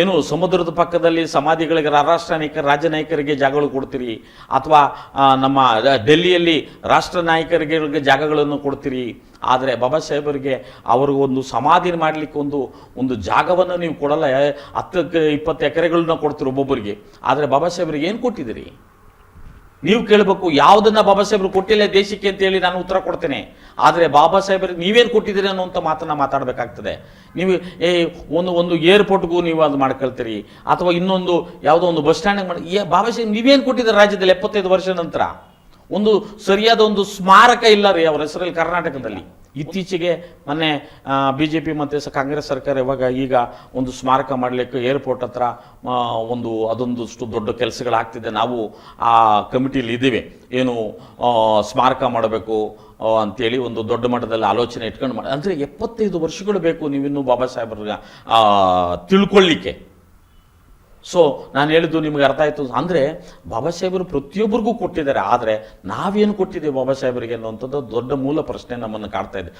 ಏನು ಸಮುದ್ರದ ಪಕ್ಕದಲ್ಲಿ ಸಮಾಧಿಗಳಿಗೆ ರಾಷ್ಟ್ರ ನಾಯಕರು ರಾಜ್ಯ ನಾಯಕರಿಗೆ ಜಾಗಗಳು ಕೊಡ್ತೀರಿ, ಅಥವಾ ನಮ್ಮ ಡೆಲ್ಲಿಯಲ್ಲಿ ರಾಷ್ಟ್ರ ನಾಯಕರಿಗೆ ಜಾಗಗಳನ್ನು ಕೊಡ್ತೀರಿ. ಆದರೆ ಬಾಬಾ ಸಾಹೇಬರಿಗೆ ಅವ್ರಿಗೊಂದು ಸಮಾಧಿ ಮಾಡಲಿಕ್ಕೆ ಒಂದು ಜಾಗವನ್ನು ನೀವು ಕೊಡಲ್ಲ. 10-20 ಎಕರೆಗಳನ್ನ ಕೊಡ್ತೀರಿ ಒಬ್ಬೊಬ್ಬರಿಗೆ. ಆದರೆ ಬಾಬಾ ಸಾಹೇಬರಿಗೆ ಏನು ಕೊಟ್ಟಿದ್ದೀರಿ ನೀವು ಕೇಳಬೇಕು. ಯಾವುದನ್ನ ಬಾಬಾ ಸಾಹೇಬರು ಕೊಟ್ಟಿಲ್ಲ ದೇಶಕ್ಕೆ ಅಂತ ಹೇಳಿ ನಾನು ಉತ್ತರ ಕೊಡ್ತೇನೆ. ಆದರೆ ಬಾಬಾ ಸಾಹೇಬರಿಗೆ ನೀವೇನು ಕೊಟ್ಟಿದ್ದೀರಿ ಅನ್ನುವಂಥ ಮಾತನ್ನ ಮಾತಾಡಬೇಕಾಗ್ತದೆ. ನೀವು ಒಂದು ಏರ್ಪೋರ್ಟ್ಗೂ ನೀವು ಅದು ಮಾಡ್ಕೊಳ್ತೀರಿ, ಅಥವಾ ಇನ್ನೊಂದು ಯಾವುದೋ ಒಂದು ಬಸ್ ಸ್ಟ್ಯಾಂಡಿಗೆ ಮಾಡಿ. ಬಾಬಾ ಸಾಹೇಬ್ ನೀವೇನು ಕೊಟ್ಟಿದ್ದೀರಿ ರಾಜ್ಯದಲ್ಲಿ 75 ವರ್ಷ ನಂತರ? ಒಂದು ಸರಿಯಾದ ಒಂದು ಸ್ಮಾರಕ ಇಲ್ಲ ರೀ ಅವರ ಹೆಸರಲ್ಲಿ ಕರ್ನಾಟಕದಲ್ಲಿ. ಇತ್ತೀಚೆಗೆ ಮೊನ್ನೆ BJP ಮತ್ತು ಕಾಂಗ್ರೆಸ್ ಸರ್ಕಾರ ಈಗ ಒಂದು ಸ್ಮಾರಕ ಮಾಡಲಿಕ್ಕೆ ಏರ್ಪೋರ್ಟ್ ಹತ್ರ ಅದೊಂದಷ್ಟು ದೊಡ್ಡ ಕೆಲಸಗಳಾಗ್ತಿದೆ. ನಾವು ಆ ಕಮಿಟಿಯಲ್ಲಿ ಇದ್ದೀವಿ, ಏನು ಸ್ಮಾರಕ ಮಾಡಬೇಕು ಅಂತೇಳಿ ಒಂದು ದೊಡ್ಡ ಮಟ್ಟದಲ್ಲಿ ಆಲೋಚನೆ ಇಟ್ಕೊಂಡು ಮಾಡಿ. ಅಂದರೆ 75 ವರ್ಷಗಳು ಬೇಕು ನೀವಿನ್ನೂ ಬಾಬಾ ಸಾಹೇಬ್ರ ತಿಳ್ಕೊಳ್ಳಿಕ್ಕೆ. ಸೊ ನಾನು ಹೇಳಿದ್ದು ನಿಮಗೆ ಅರ್ಥ ಆಯಿತು. ಅಂದರೆ ಬಾಬಾ ಸಾಹೇಬರು ಪ್ರತಿಯೊಬ್ಬರಿಗೂ ಕೊಟ್ಟಿದ್ದಾರೆ, ಆದರೆ ನಾವೇನು ಕೊಟ್ಟಿದ್ದೀವಿ ಬಾಬಾ ಸಾಹೇಬರಿಗೆ ಅನ್ನುವಂಥದ್ದು ದೊಡ್ಡ ಮೂಲ ಪ್ರಶ್ನೆ ನಮ್ಮನ್ನು ಕಾಡ್ತಾ ಇದೆ.